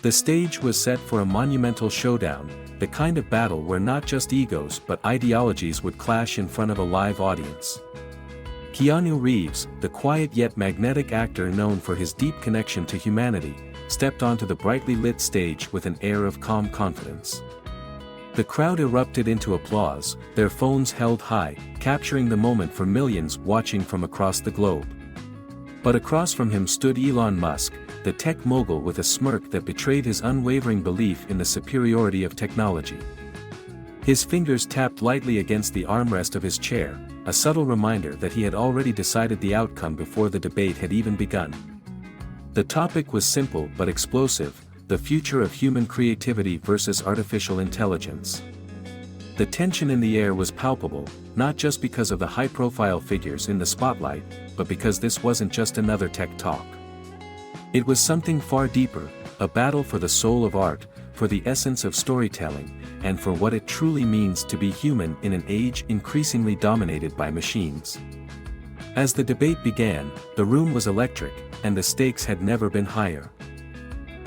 The stage was set for a monumental showdown, the kind of battle where not just egos but ideologies would clash in front of a live audience. Keanu Reeves, the quiet yet magnetic actor known for his deep connection to humanity, stepped onto the brightly lit stage with an air of calm confidence. The crowd erupted into applause, their phones held high, capturing the moment for millions watching from across the globe. But across from him stood Elon Musk, the tech mogul with a smirk that betrayed his unwavering belief in the superiority of technology. His fingers tapped lightly against the armrest of his chair, a subtle reminder that he had already decided the outcome before the debate had even begun. The topic was simple but explosive: the future of human creativity versus artificial intelligence. The tension in the air was palpable, not just because of the high-profile figures in the spotlight, but because this wasn't just another tech talk. It was something far deeper, a battle for the soul of art, for the essence of storytelling, and for what it truly means to be human in an age increasingly dominated by machines. As the debate began, the room was electric, and the stakes had never been higher.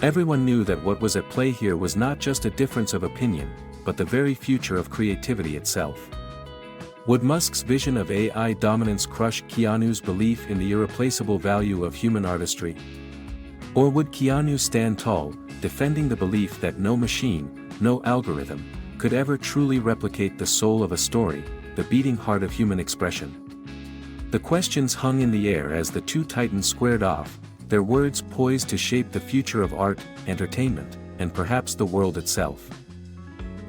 Everyone knew that what was at play here was not just a difference of opinion, but the very future of creativity itself. Would Musk's vision of AI dominance crush Keanu's belief in the irreplaceable value of human artistry? Or would Keanu stand tall, defending the belief that no machine, no algorithm, could ever truly replicate the soul of a story, the beating heart of human expression? The questions hung in the air as the two titans squared off, their words poised to shape the future of art, entertainment, and perhaps the world itself.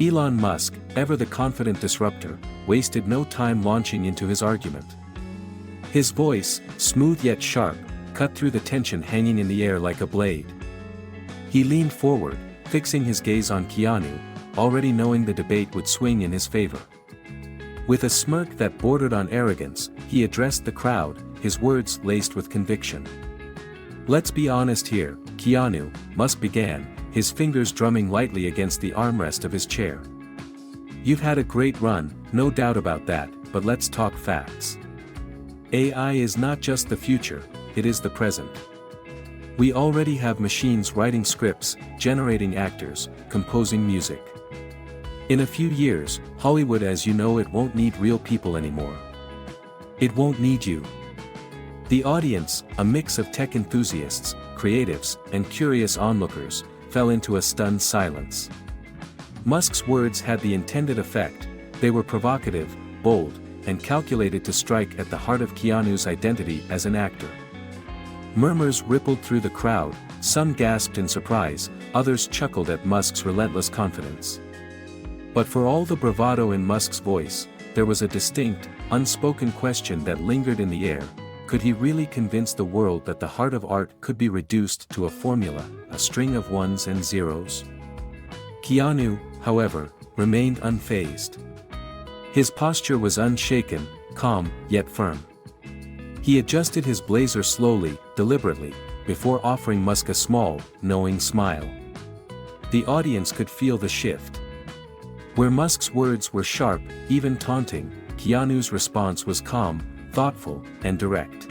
Elon Musk, ever the confident disruptor, wasted no time launching into his argument. His voice, smooth yet sharp, cut through the tension hanging in the air like a blade. He leaned forward, fixing his gaze on Keanu, already knowing the debate would swing in his favor. With a smirk that bordered on arrogance, he addressed the crowd, his words laced with conviction. "Let's be honest here, Keanu," Musk began, his fingers drumming lightly against the armrest of his chair. "You've had a great run, no doubt about that, but let's talk facts. AI is not just the future, it is the present. We already have machines writing scripts, generating actors, composing music. In a few years, Hollywood as you know it won't need real people anymore. It won't need you." The audience, a mix of tech enthusiasts, creatives, and curious onlookers, fell into a stunned silence. Musk's words had the intended effect: they were provocative, bold, and calculated to strike at the heart of Keanu's identity as an actor. Murmurs rippled through the crowd, some gasped in surprise, others chuckled at Musk's relentless confidence. But for all the bravado in Musk's voice, there was a distinct, unspoken question that lingered in the air: could he really convince the world that the heart of art could be reduced to a formula, a string of ones and zeros? Keanu, however, remained unfazed. His posture was unshaken, calm, yet firm. He adjusted his blazer slowly, deliberately, before offering Musk a small, knowing smile. The audience could feel the shift. Where Musk's words were sharp, even taunting, Keanu's response was calm, thoughtful, and direct.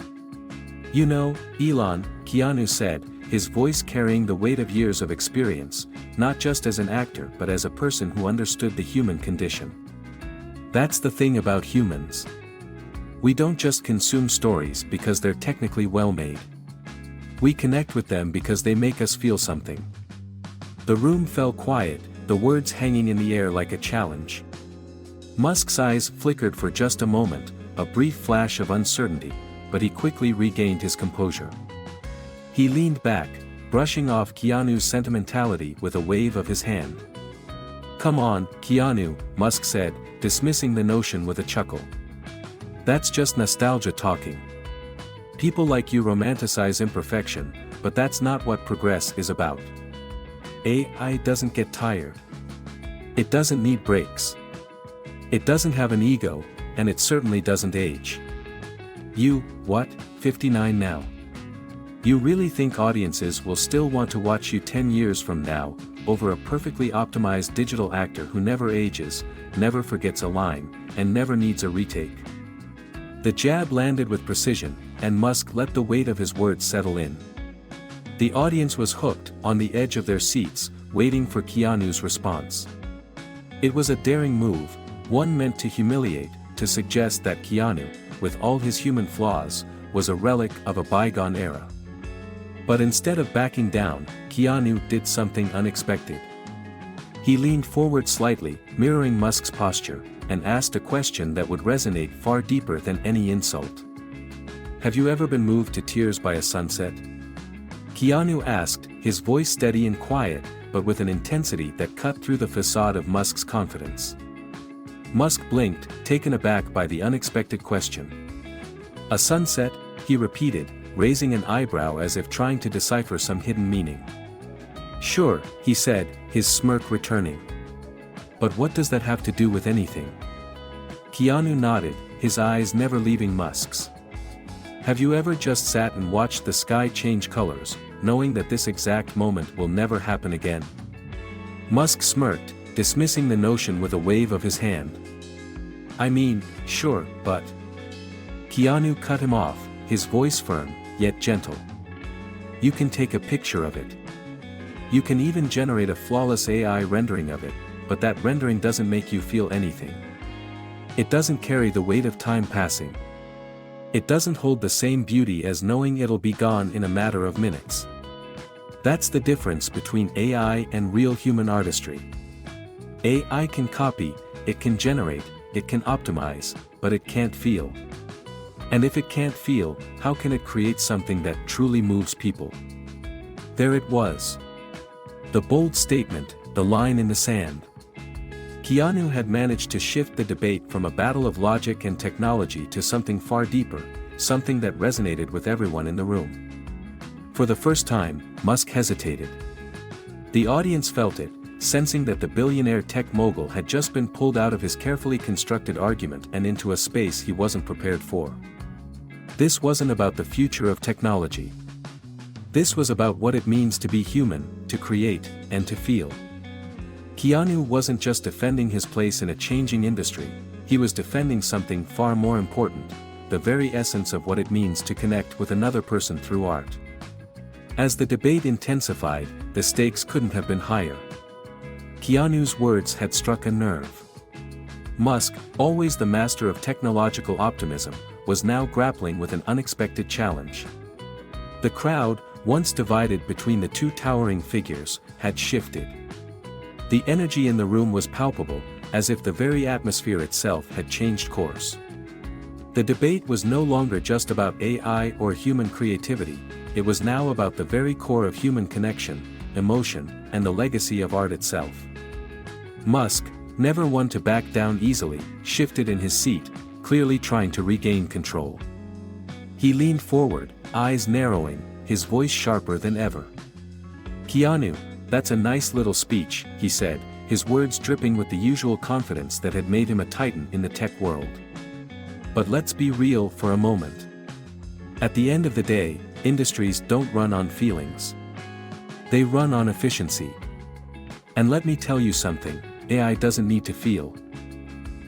"You know, Elon," Keanu said, his voice carrying the weight of years of experience, not just as an actor but as a person who understood the human condition. "That's the thing about humans. We don't just consume stories because they're technically well made. We connect with them because they make us feel something." The room fell quiet, the words hanging in the air like a challenge. Musk's eyes flickered for just a moment, a brief flash of uncertainty, but he quickly regained his composure. He leaned back, brushing off Keanu's sentimentality with a wave of his hand. "Come on, Keanu," Musk said, dismissing the notion with a chuckle. "That's just nostalgia talking. People like you romanticize imperfection, but that's not what progress is about. AI doesn't get tired. It doesn't need breaks. It doesn't have an ego, and it certainly doesn't age. You, what, 59 now? You really think audiences will still want to watch you 10 years from now, over a perfectly optimized digital actor who never ages, never forgets a line, and never needs a retake?" The jab landed with precision, and Musk let the weight of his words settle in. The audience was hooked, on the edge of their seats, waiting for Keanu's response. It was a daring move, one meant to humiliate, to suggest that Keanu, with all his human flaws, was a relic of a bygone era. But instead of backing down, Keanu did something unexpected. He leaned forward slightly, mirroring Musk's posture, and asked a question that would resonate far deeper than any insult. "Have you ever been moved to tears by a sunset?" Keanu asked, his voice steady and quiet, but with an intensity that cut through the facade of Musk's confidence. Musk blinked, taken aback by the unexpected question. "A sunset?" he repeated, raising an eyebrow as if trying to decipher some hidden meaning. "Sure," he said, his smirk returning. "But what does that have to do with anything?" Keanu nodded, his eyes never leaving Musk's. "Have you ever just sat and watched the sky change colors, knowing that this exact moment will never happen again?" Musk smirked, dismissing the notion with a wave of his hand. "I mean, sure, but..." Keanu cut him off, his voice firm, yet gentle. "You can take a picture of it. You can even generate a flawless AI rendering of it, but that rendering doesn't make you feel anything. It doesn't carry the weight of time passing. It doesn't hold the same beauty as knowing it'll be gone in a matter of minutes. That's the difference between AI and real human artistry. AI can copy, it can generate, it can optimize, but it can't feel. And if it can't feel, how can it create something that truly moves people?" There it was. The bold statement, the line in the sand. Keanu had managed to shift the debate from a battle of logic and technology to something far deeper, something that resonated with everyone in the room. For the first time, Musk hesitated. The audience felt it, sensing that the billionaire tech mogul had just been pulled out of his carefully constructed argument and into a space he wasn't prepared for. This wasn't about the future of technology. This was about what it means to be human, to create, and to feel. Keanu wasn't just defending his place in a changing industry, he was defending something far more important, the very essence of what it means to connect with another person through art. As the debate intensified, the stakes couldn't have been higher. Keanu's words had struck a nerve. Musk, always the master of technological optimism, was now grappling with an unexpected challenge. The crowd, once divided between the two towering figures, had shifted. The energy in the room was palpable, as if the very atmosphere itself had changed course. The debate was no longer just about AI or human creativity, it was now about the very core of human connection, emotion, and the legacy of art itself. Musk, never one to back down easily, shifted in his seat, clearly trying to regain control. He leaned forward, eyes narrowing, his voice sharper than ever. "Keanu, that's a nice little speech," he said, his words dripping with the usual confidence that had made him a titan in the tech world. "But let's be real for a moment. At the end of the day, industries don't run on feelings. They run on efficiency. And let me tell you something, AI doesn't need to feel.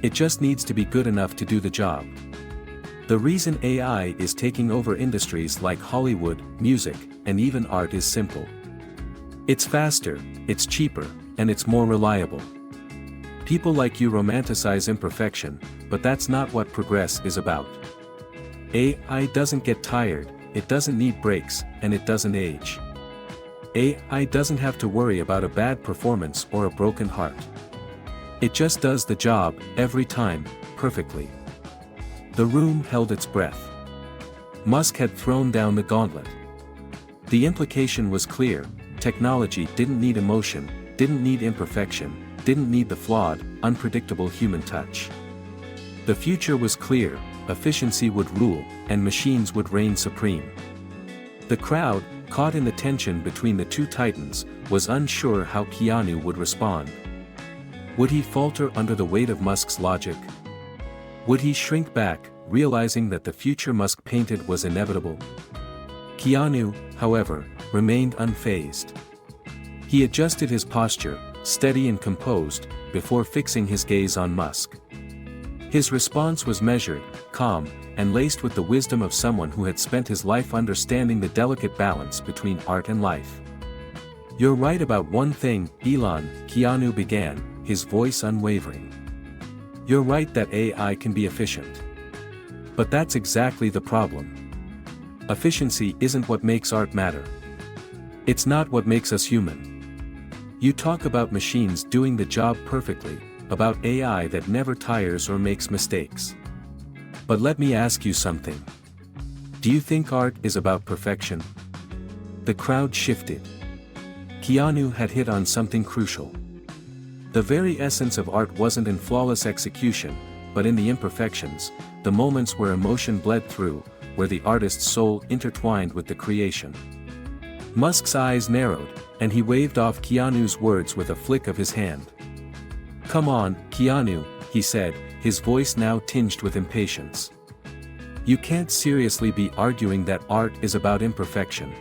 It just needs to be good enough to do the job. The reason AI is taking over industries like Hollywood, music, and even art is simple. It's faster, it's cheaper, and it's more reliable. People like you romanticize imperfection, but that's not what progress is about. AI doesn't get tired, it doesn't need breaks, and it doesn't age. AI doesn't have to worry about a bad performance or a broken heart. It just does the job, every time, perfectly." The room held its breath. Musk had thrown down the gauntlet. The implication was clear, technology didn't need emotion, didn't need imperfection, didn't need the flawed, unpredictable human touch. The future was clear, efficiency would rule, and machines would reign supreme. The crowd, caught in the tension between the two titans, was unsure how Keanu would respond. Would he falter under the weight of Musk's logic? Would he shrink back, realizing that the future Musk painted was inevitable? Keanu, however, remained unfazed. He adjusted his posture, steady and composed, before fixing his gaze on Musk. His response was measured, calm, and laced with the wisdom of someone who had spent his life understanding the delicate balance between art and life. "You're right about one thing, Elon," Keanu began, his voice unwavering. "You're right that AI can be efficient. But that's exactly the problem. Efficiency isn't what makes art matter. It's not what makes us human. You talk about machines doing the job perfectly, about AI that never tires or makes mistakes. But let me ask you something. Do you think art is about perfection?" The crowd shifted. Keanu had hit on something crucial. The very essence of art wasn't in flawless execution, but in the imperfections, the moments where emotion bled through, where the artist's soul intertwined with the creation. Musk's eyes narrowed, and he waved off Keanu's words with a flick of his hand. "Come on, Keanu," he said, his voice now tinged with impatience. "You can't seriously be arguing that art is about imperfection.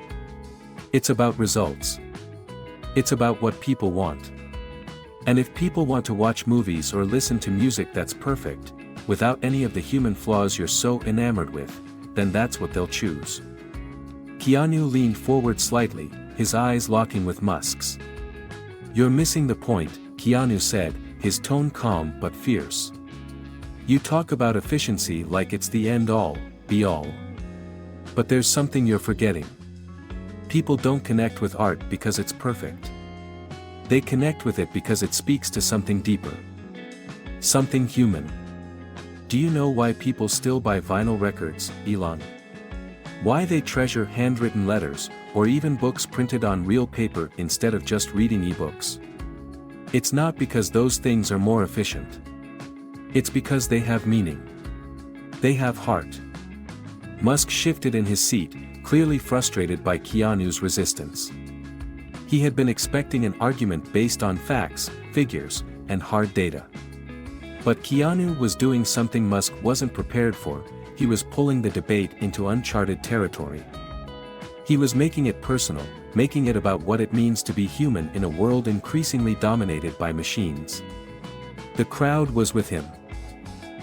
It's about results. It's about what people want. And if people want to watch movies or listen to music that's perfect, without any of the human flaws you're so enamored with, then that's what they'll choose." Keanu leaned forward slightly, his eyes locking with Musk's. "You're missing the point," Keanu said, his tone calm but fierce. "You talk about efficiency like it's the end-all, be-all. But there's something you're forgetting. People don't connect with art because it's perfect. They connect with it because it speaks to something deeper. Something human. Do you know why people still buy vinyl records, Elon? Why they treasure handwritten letters, or even books printed on real paper instead of just reading ebooks? It's not because those things are more efficient. It's because they have meaning. They have heart." Musk shifted in his seat, clearly frustrated by Keanu's resistance. He had been expecting an argument based on facts, figures, and hard data. But Keanu was doing something Musk wasn't prepared for. He was pulling the debate into uncharted territory. He was making it personal, making it about what it means to be human in a world increasingly dominated by machines. The crowd was with him.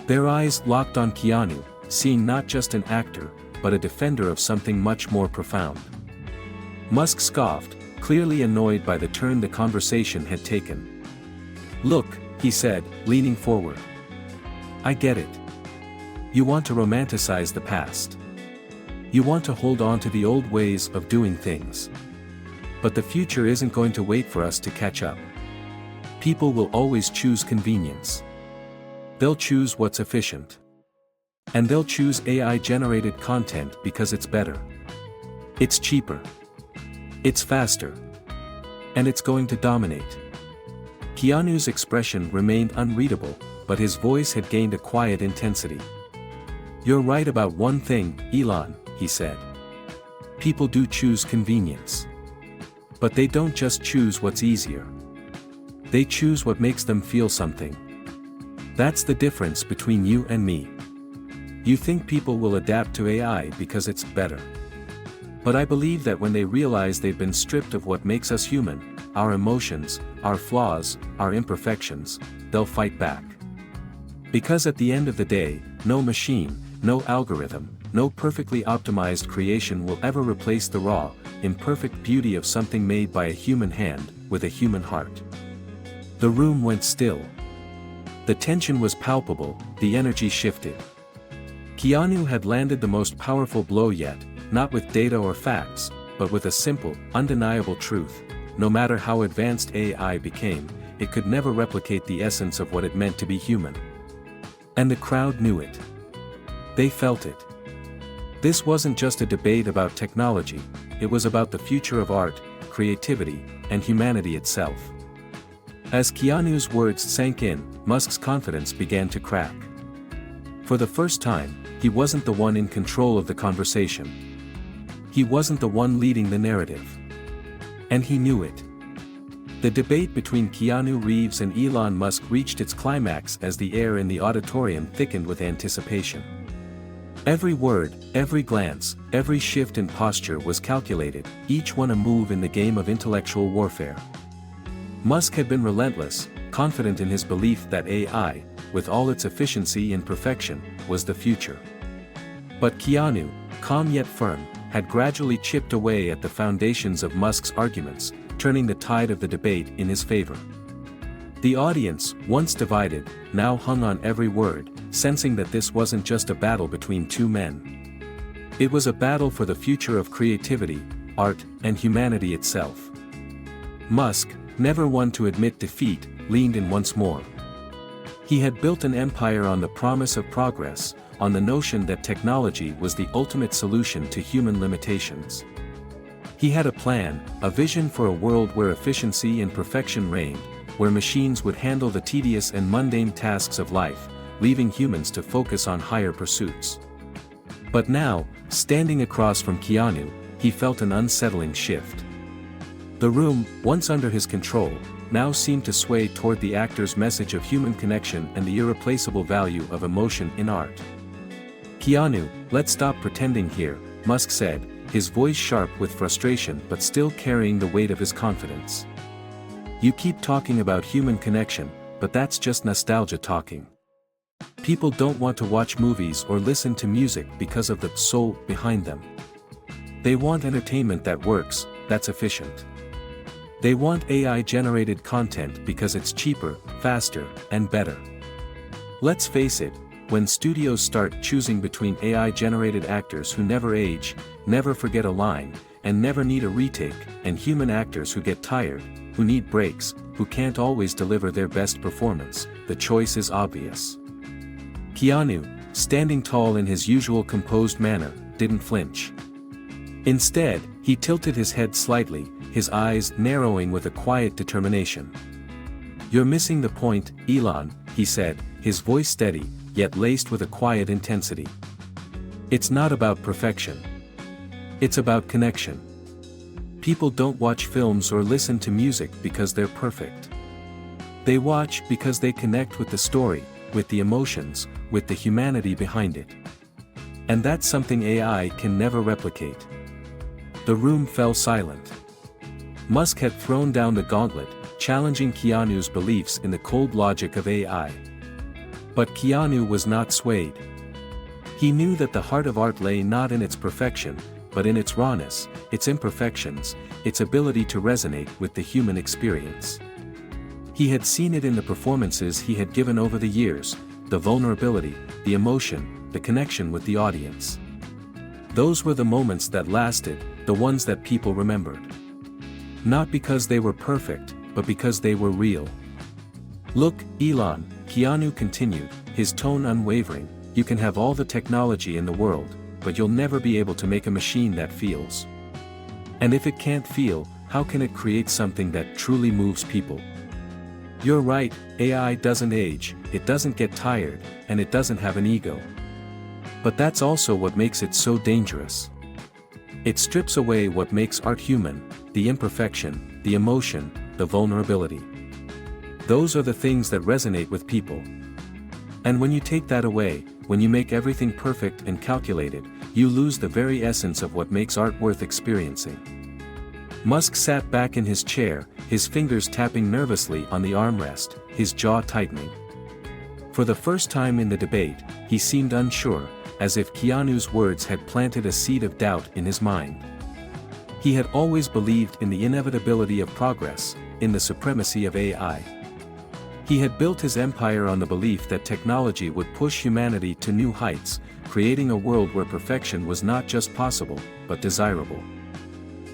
Their eyes locked on Keanu, seeing not just an actor, but a defender of something much more profound. Musk scoffed, clearly annoyed by the turn the conversation had taken. "Look," he said, leaning forward. "I get it. You want to romanticize the past. You want to hold on to the old ways of doing things. But the future isn't going to wait for us to catch up. People will always choose convenience. They'll choose what's efficient. And they'll choose AI-generated content because it's better. It's cheaper. It's faster. And it's going to dominate." Keanu's expression remained unreadable, but his voice had gained a quiet intensity. "You're right about one thing, Elon," he said. "People do choose convenience. But they don't just choose what's easier. They choose what makes them feel something. That's the difference between you and me. You think people will adapt to AI because it's better. But I believe that when they realize they've been stripped of what makes us human, our emotions, our flaws, our imperfections, they'll fight back. Because at the end of the day, no machine, no algorithm, no perfectly optimized creation will ever replace the raw, imperfect beauty of something made by a human hand, with a human heart." The room went still. The tension was palpable, the energy shifted. Keanu had landed the most powerful blow yet, not with data or facts, but with a simple, undeniable truth. No matter how advanced AI became, it could never replicate the essence of what it meant to be human. And the crowd knew it. They felt it. This wasn't just a debate about technology, it was about the future of art, creativity, and humanity itself. As Keanu's words sank in, Musk's confidence began to crack. For the first time, he wasn't the one in control of the conversation. He wasn't the one leading the narrative. And he knew it. The debate between Keanu Reeves and Elon Musk reached its climax as the air in the auditorium thickened with anticipation. Every word, every glance, every shift in posture was calculated, each one a move in the game of intellectual warfare. Musk had been relentless, confident in his belief that AI, with all its efficiency and perfection, was the future. But Keanu, calm yet firm, had gradually chipped away at the foundations of Musk's arguments, turning the tide of the debate in his favor. The audience, once divided, now hung on every word, sensing that this wasn't just a battle between two men. It was a battle for the future of creativity, art, and humanity itself. Musk, never one to admit defeat, leaned in once more. He had built an empire on the promise of progress, on the notion that technology was the ultimate solution to human limitations. He had a plan, a vision for a world where efficiency and perfection reigned, where machines would handle the tedious and mundane tasks of life, leaving humans to focus on higher pursuits. But now, standing across from Keanu, he felt an unsettling shift. The room, once under his control, now seemed to sway toward the actor's message of human connection and the irreplaceable value of emotion in art. "Keanu, let's stop pretending here," Musk said, his voice sharp with frustration but still carrying the weight of his confidence. "You keep talking about human connection, but that's just nostalgia talking. People don't want to watch movies or listen to music because of the soul behind them. They want entertainment that works, that's efficient. They want AI-generated content because it's cheaper, faster, and better. Let's face it, when studios start choosing between AI-generated actors who never age, never forget a line, and never need a retake, and human actors who get tired, who need breaks, who can't always deliver their best performance, the choice is obvious." Keanu, standing tall in his usual composed manner, didn't flinch. Instead, he tilted his head slightly, his eyes narrowing with a quiet determination. "You're missing the point, Elon," he said, his voice steady, yet laced with a quiet intensity. "It's not about perfection. It's about connection. People don't watch films or listen to music because they're perfect. They watch because they connect with the story, with the emotions, with the humanity behind it. And that's something AI can never replicate." The room fell silent. Musk had thrown down the gauntlet, challenging Keanu's beliefs in the cold logic of AI. But Keanu was not swayed. He knew that the heart of art lay not in its perfection, but in its rawness, its imperfections, its ability to resonate with the human experience. He had seen it in the performances he had given over the years, the vulnerability, the emotion, the connection with the audience. Those were the moments that lasted, the ones that people remembered. Not because they were perfect, but because they were real. "Look, Elon," Keanu continued, his tone unwavering, "you can have all the technology in the world, but you'll never be able to make a machine that feels. And if it can't feel, how can it create something that truly moves people? You're right, AI doesn't age, it doesn't get tired, and it doesn't have an ego. But that's also what makes it so dangerous. It strips away what makes art human, the imperfection, the emotion, the vulnerability. Those are the things that resonate with people. And when you take that away, when you make everything perfect and calculated, you lose the very essence of what makes art worth experiencing." Musk sat back in his chair, his fingers tapping nervously on the armrest, his jaw tightening. For the first time in the debate, he seemed unsure, as if Keanu's words had planted a seed of doubt in his mind. He had always believed in the inevitability of progress, in the supremacy of AI. He had built his empire on the belief that technology would push humanity to new heights, creating a world where perfection was not just possible, but desirable.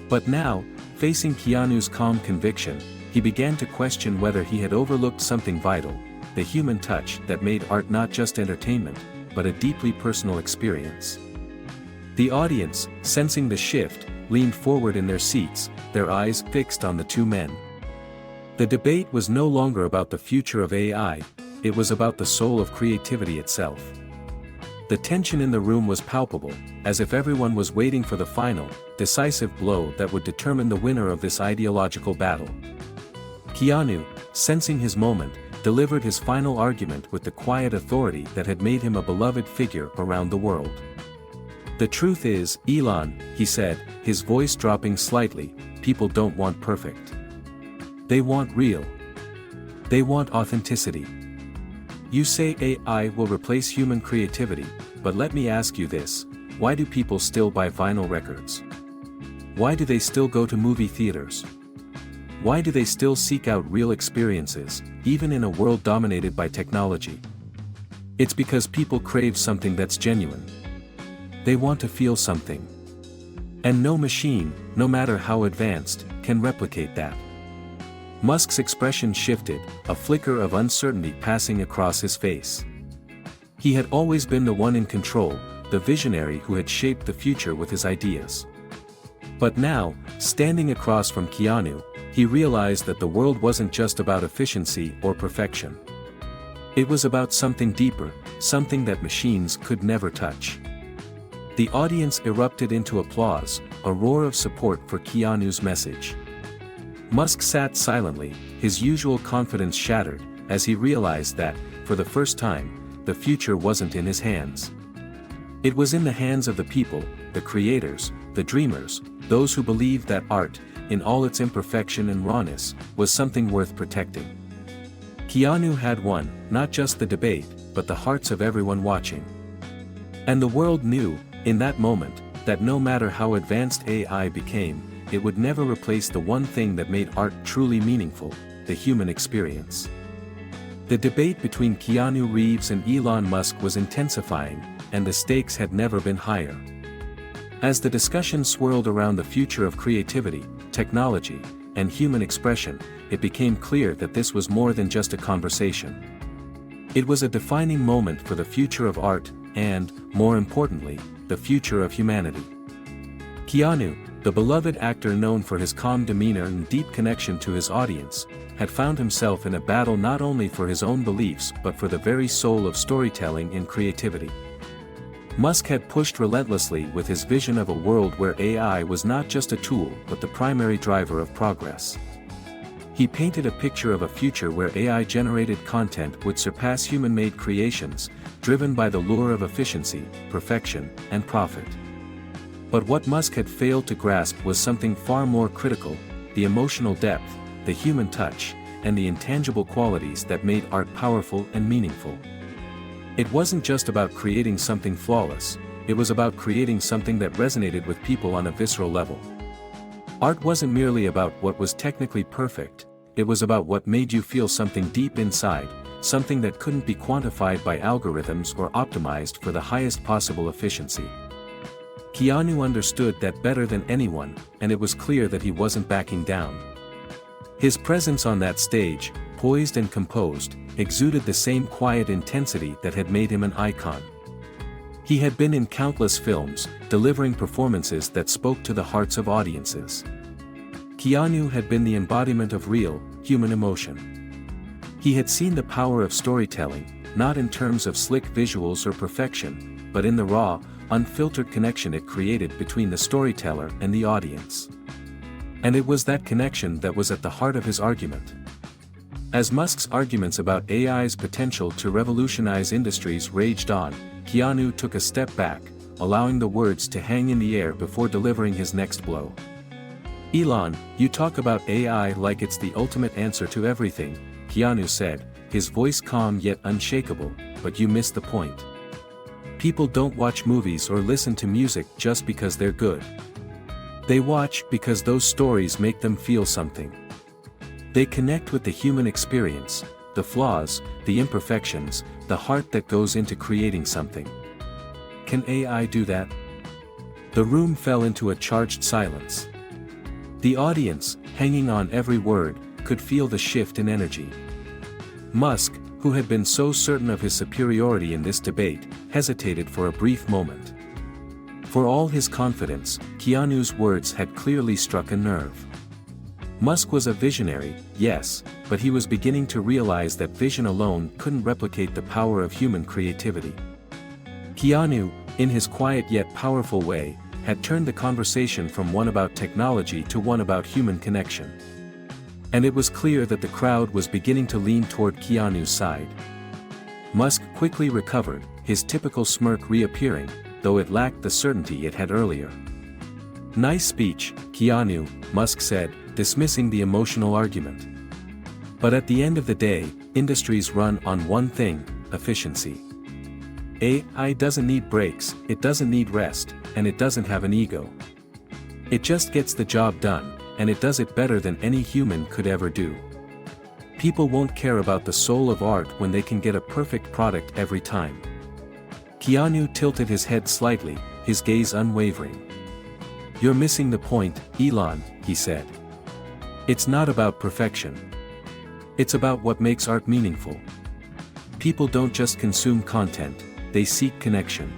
But now, facing Keanu's calm conviction, he began to question whether he had overlooked something vital, the human touch that made art not just entertainment, but a deeply personal experience. The audience, sensing the shift, leaned forward in their seats, their eyes fixed on the two men. The debate was no longer about the future of AI, it was about the soul of creativity itself. The tension in the room was palpable, as if everyone was waiting for the final, decisive blow that would determine the winner of this ideological battle. Keanu, sensing his moment, delivered his final argument with the quiet authority that had made him a beloved figure around the world. "The truth is, Elon," he said, his voice dropping slightly, "people don't want perfect. They want real. They want authenticity. You say AI will replace human creativity, but let me ask you this, why do people still buy vinyl records? Why do they still go to movie theaters? Why do they still seek out real experiences, even in a world dominated by technology? It's because people crave something that's genuine. They want to feel something. And no machine, no matter how advanced, can replicate that. Musk's expression shifted, a flicker of uncertainty passing across his face. He had always been the one in control, the visionary who had shaped the future with his ideas. But now, standing across from Keanu, he realized that the world wasn't just about efficiency or perfection. It was about something deeper, something that machines could never touch. The audience erupted into applause, a roar of support for Keanu's message. Musk sat silently, his usual confidence shattered, as he realized that, for the first time, the future wasn't in his hands. It was in the hands of the people, the creators, the dreamers, those who believed that art, in all its imperfection and rawness, was something worth protecting. Keanu had won, not just the debate, but the hearts of everyone watching. And the world knew, in that moment, that no matter how advanced AI became, it would never replace the one thing that made art truly meaningful, the human experience. The debate between Keanu Reeves and Elon Musk was intensifying, and the stakes had never been higher. As the discussion swirled around the future of creativity, technology, and human expression, it became clear that this was more than just a conversation. It was a defining moment for the future of art, and, more importantly, the future of humanity. Keanu, the beloved actor known for his calm demeanor and deep connection to his audience, had found himself in a battle not only for his own beliefs but for the very soul of storytelling and creativity. Musk had pushed relentlessly with his vision of a world where AI was not just a tool but the primary driver of progress. He painted a picture of a future where AI-generated content would surpass human-made creations, driven by the lure of efficiency, perfection, and profit. But what Musk had failed to grasp was something far more critical: the emotional depth, the human touch, and the intangible qualities that made art powerful and meaningful. It wasn't just about creating something flawless, it was about creating something that resonated with people on a visceral level. Art wasn't merely about what was technically perfect, it was about what made you feel something deep inside, something that couldn't be quantified by algorithms or optimized for the highest possible efficiency. Keanu understood that better than anyone, and it was clear that he wasn't backing down. His presence on that stage, poised and composed, exuded the same quiet intensity that had made him an icon. He had been in countless films, delivering performances that spoke to the hearts of audiences. Keanu had been the embodiment of real, human emotion. He had seen the power of storytelling, not in terms of slick visuals or perfection, but in the raw, unfiltered connection it created between the storyteller and the audience. And it was that connection that was at the heart of his argument. As Musk's arguments about AI's potential to revolutionize industries raged on, Keanu took a step back, allowing the words to hang in the air before delivering his next blow. "Elon, you talk about AI like it's the ultimate answer to everything," Keanu said, his voice calm yet unshakable, "but you miss the point. People don't watch movies or listen to music just because they're good. They watch because those stories make them feel something. They connect with the human experience, the flaws, the imperfections, the heart that goes into creating something. Can AI do that?" The room fell into a charged silence. The audience, hanging on every word, could feel the shift in energy. Musk, who had been so certain of his superiority in this debate, hesitated for a brief moment. For all his confidence, Keanu's words had clearly struck a nerve. Musk was a visionary, yes, but he was beginning to realize that vision alone couldn't replicate the power of human creativity. Keanu, in his quiet yet powerful way, had turned the conversation from one about technology to one about human connection. And it was clear that the crowd was beginning to lean toward Keanu's side. Musk quickly recovered, his typical smirk reappearing, though it lacked the certainty it had earlier. "Nice speech, Keanu," Musk said, dismissing the emotional argument. "But at the end of the day, industries run on one thing: efficiency. AI doesn't need breaks, it doesn't need rest, and it doesn't have an ego. It just gets the job done, and it does it better than any human could ever do. People won't care about the soul of art when they can get a perfect product every time. Keanu tilted his head slightly, his gaze unwavering. "You're missing the point, Elon," he said. "It's not about perfection. It's about what makes art meaningful. People don't just consume content, they seek connection.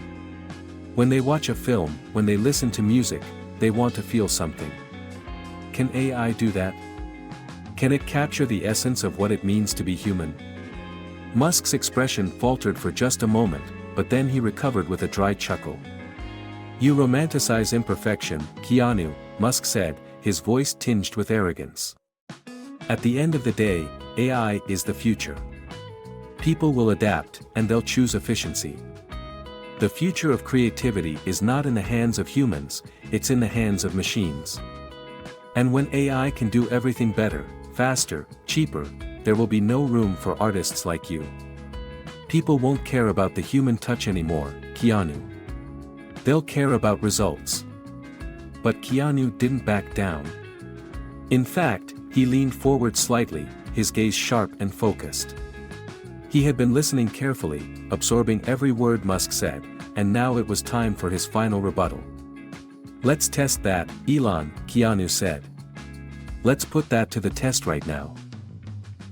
When they watch a film, when they listen to music, they want to feel something. Can AI do that? Can it capture the essence of what it means to be human?" Musk's expression faltered for just a moment, but then he recovered with a dry chuckle. "You romanticize imperfection, Keanu," Musk said, his voice tinged with arrogance. "At the end of the day, AI is the future. People will adapt, and they'll choose efficiency. The future of creativity is not in the hands of humans, it's in the hands of machines. And when AI can do everything better, faster, cheaper, there will be no room for artists like you. People won't care about the human touch anymore, Keanu. They'll care about results." But Keanu didn't back down. In fact, he leaned forward slightly, his gaze sharp and focused. He had been listening carefully, absorbing every word Musk said, and now it was time for his final rebuttal. "Let's test that, Elon," Keanu said. "Let's put that to the test right now.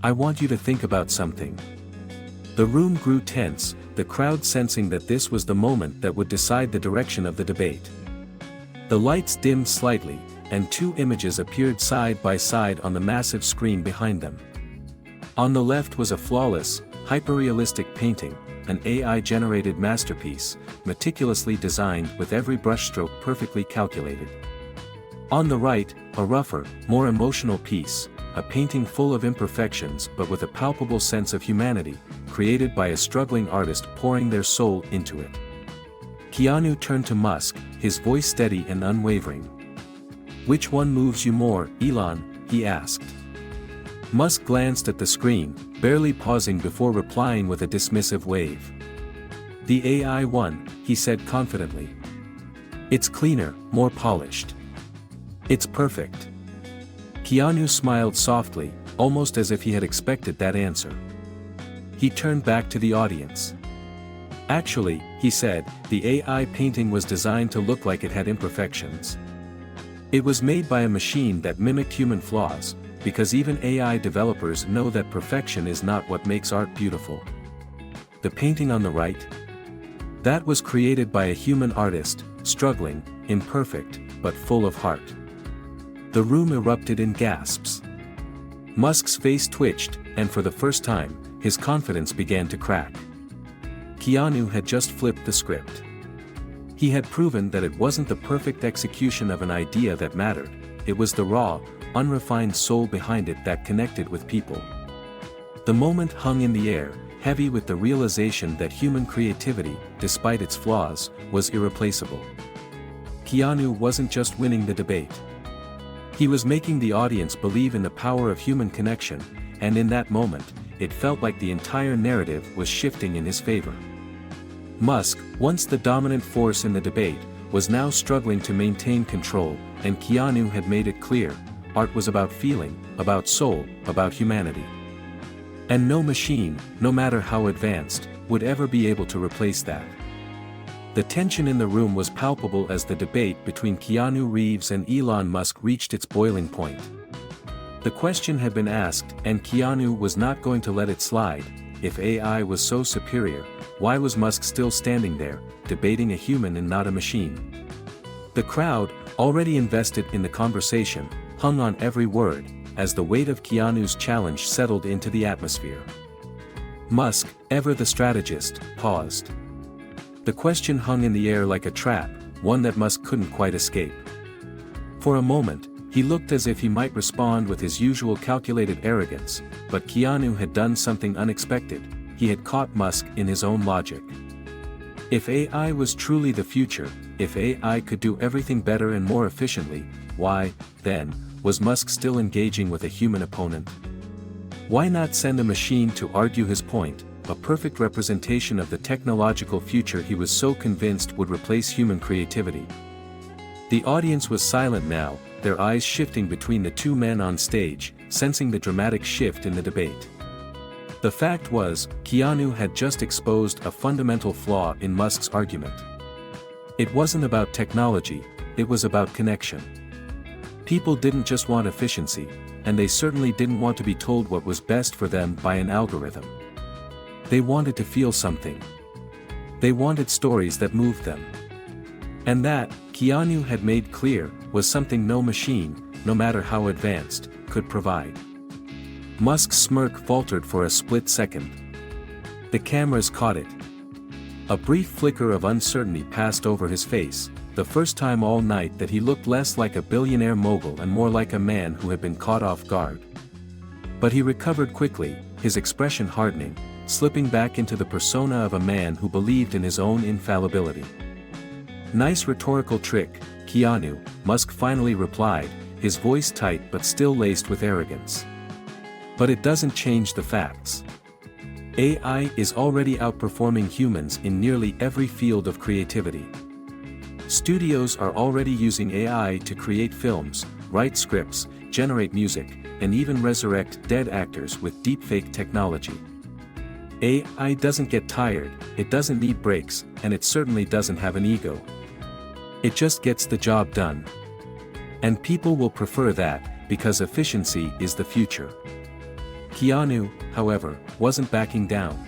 I want you to think about something." The room grew tense, the crowd sensing that this was the moment that would decide the direction of the debate. The lights dimmed slightly, and two images appeared side by side on the massive screen behind them. On the left was a flawless, hyperrealistic painting, an AI-generated masterpiece, meticulously designed with every brushstroke perfectly calculated. On the right, a rougher, more emotional piece, a painting full of imperfections but with a palpable sense of humanity, created by a struggling artist pouring their soul into it. Keanu turned to Musk, his voice steady and unwavering. "Which one moves you more, Elon?" he asked. Musk glanced at the screen, barely pausing before replying with a dismissive wave. "The AI one," he said confidently. "It's cleaner, more polished. It's perfect." Keanu smiled softly, almost as if he had expected that answer. He turned back to the audience. "Actually," he said, "the AI painting was designed to look like it had imperfections. It was made by a machine that mimicked human flaws, because even AI developers know that perfection is not what makes art beautiful. The painting on the right? That was created by a human artist, struggling, imperfect, but full of heart." The room erupted in gasps. Musk's face twitched, and for the first time, his confidence began to crack. Keanu had just flipped the script. He had proven that it wasn't the perfect execution of an idea that mattered, it was the raw, unrefined soul behind it that connected with people. The moment hung in the air, heavy with the realization that human creativity, despite its flaws, was irreplaceable. Keanu wasn't just winning the debate. He was making the audience believe in the power of human connection, and in that moment, it felt like the entire narrative was shifting in his favor. Musk, once the dominant force in the debate, was now struggling to maintain control, and Keanu had made it clear, art was about feeling, about soul, about humanity. And no machine, no matter how advanced, would ever be able to replace that. The tension in the room was palpable as the debate between Keanu Reeves and Elon Musk reached its boiling point. The question had been asked, and Keanu was not going to let it slide. If AI was so superior, why was Musk still standing there, debating a human and not a machine? The crowd, already invested in the conversation, hung on every word, as the weight of Keanu's challenge settled into the atmosphere. Musk, ever the strategist, paused. The question hung in the air like a trap, one that Musk couldn't quite escape. For a moment, he looked as if he might respond with his usual calculated arrogance, but Keanu had done something unexpected, he had caught Musk in his own logic. If AI was truly the future, if AI could do everything better and more efficiently, why, then, was Musk still engaging with a human opponent? Why not send a machine to argue his point, a perfect representation of the technological future he was so convinced would replace human creativity. The audience was silent now, their eyes shifting between the two men on stage, sensing the dramatic shift in the debate. The fact was, Keanu had just exposed a fundamental flaw in Musk's argument. It wasn't about technology, it was about connection. People didn't just want efficiency, and they certainly didn't want to be told what was best for them by an algorithm. They wanted to feel something. They wanted stories that moved them. And that, Keanu had made clear, was something no machine, no matter how advanced, could provide. Musk's smirk faltered for a split second. The cameras caught it. A brief flicker of uncertainty passed over his face, the first time all night that he looked less like a billionaire mogul and more like a man who had been caught off guard. But he recovered quickly, his expression hardening, slipping back into the persona of a man who believed in his own infallibility. "Nice rhetorical trick, Keanu," Musk finally replied, his voice tight but still laced with arrogance. "But it doesn't change the facts. AI is already outperforming humans in nearly every field of creativity. Studios are already using AI to create films, write scripts, generate music, and even resurrect dead actors with deepfake technology. AI doesn't get tired, it doesn't need breaks, and it certainly doesn't have an ego. It just gets the job done. And people will prefer that, because efficiency is the future." Keanu, however, wasn't backing down.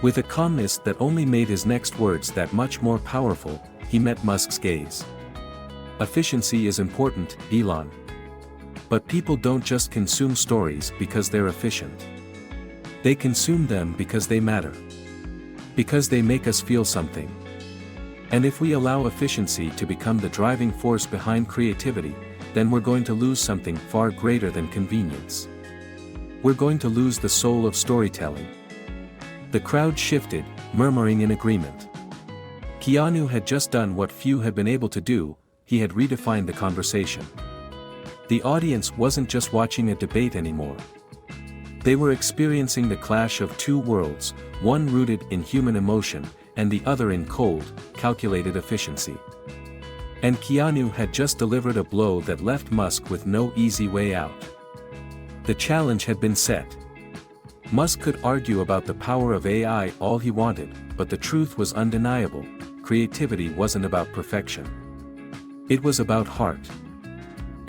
With a calmness that only made his next words that much more powerful, he met Musk's gaze. "Efficiency is important, Elon. But people don't just consume stories because they're efficient. They consume them because they matter. Because they make us feel something. And if we allow efficiency to become the driving force behind creativity, then we're going to lose something far greater than convenience. We're going to lose the soul of storytelling." The crowd shifted, murmuring in agreement. Keanu had just done what few had been able to do, he had redefined the conversation. The audience wasn't just watching a debate anymore. They were experiencing the clash of two worlds, one rooted in human emotion, and the other in cold, calculated efficiency. And Keanu had just delivered a blow that left Musk with no easy way out. The challenge had been set. Musk could argue about the power of AI all he wanted, but the truth was undeniable: creativity wasn't about perfection. It was about heart.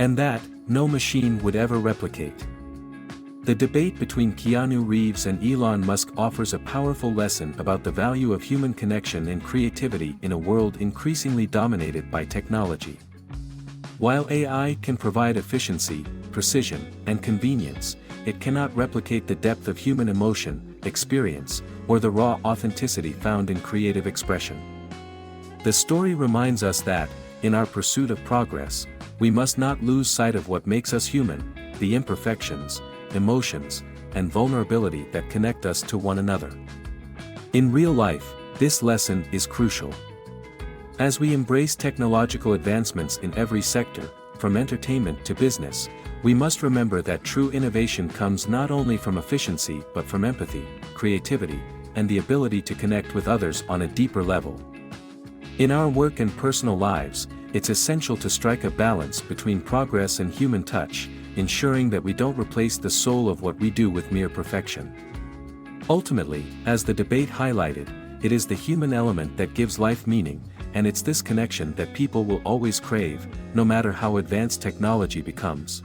And that, no machine would ever replicate. The debate between Keanu Reeves and Elon Musk offers a powerful lesson about the value of human connection and creativity in a world increasingly dominated by technology. While AI can provide efficiency, precision, and convenience, it cannot replicate the depth of human emotion, experience, or the raw authenticity found in creative expression. The story reminds us that, in our pursuit of progress, we must not lose sight of what makes us human, the imperfections, emotions, and vulnerability that connect us to one another. In real life, this lesson is crucial. As we embrace technological advancements in every sector, from entertainment to business, we must remember that true innovation comes not only from efficiency but from empathy, creativity, and the ability to connect with others on a deeper level. In our work and personal lives, it's essential to strike a balance between progress and human touch, ensuring that we don't replace the soul of what we do with mere perfection. Ultimately, as the debate highlighted, it is the human element that gives life meaning, and it's this connection that people will always crave, no matter how advanced technology becomes.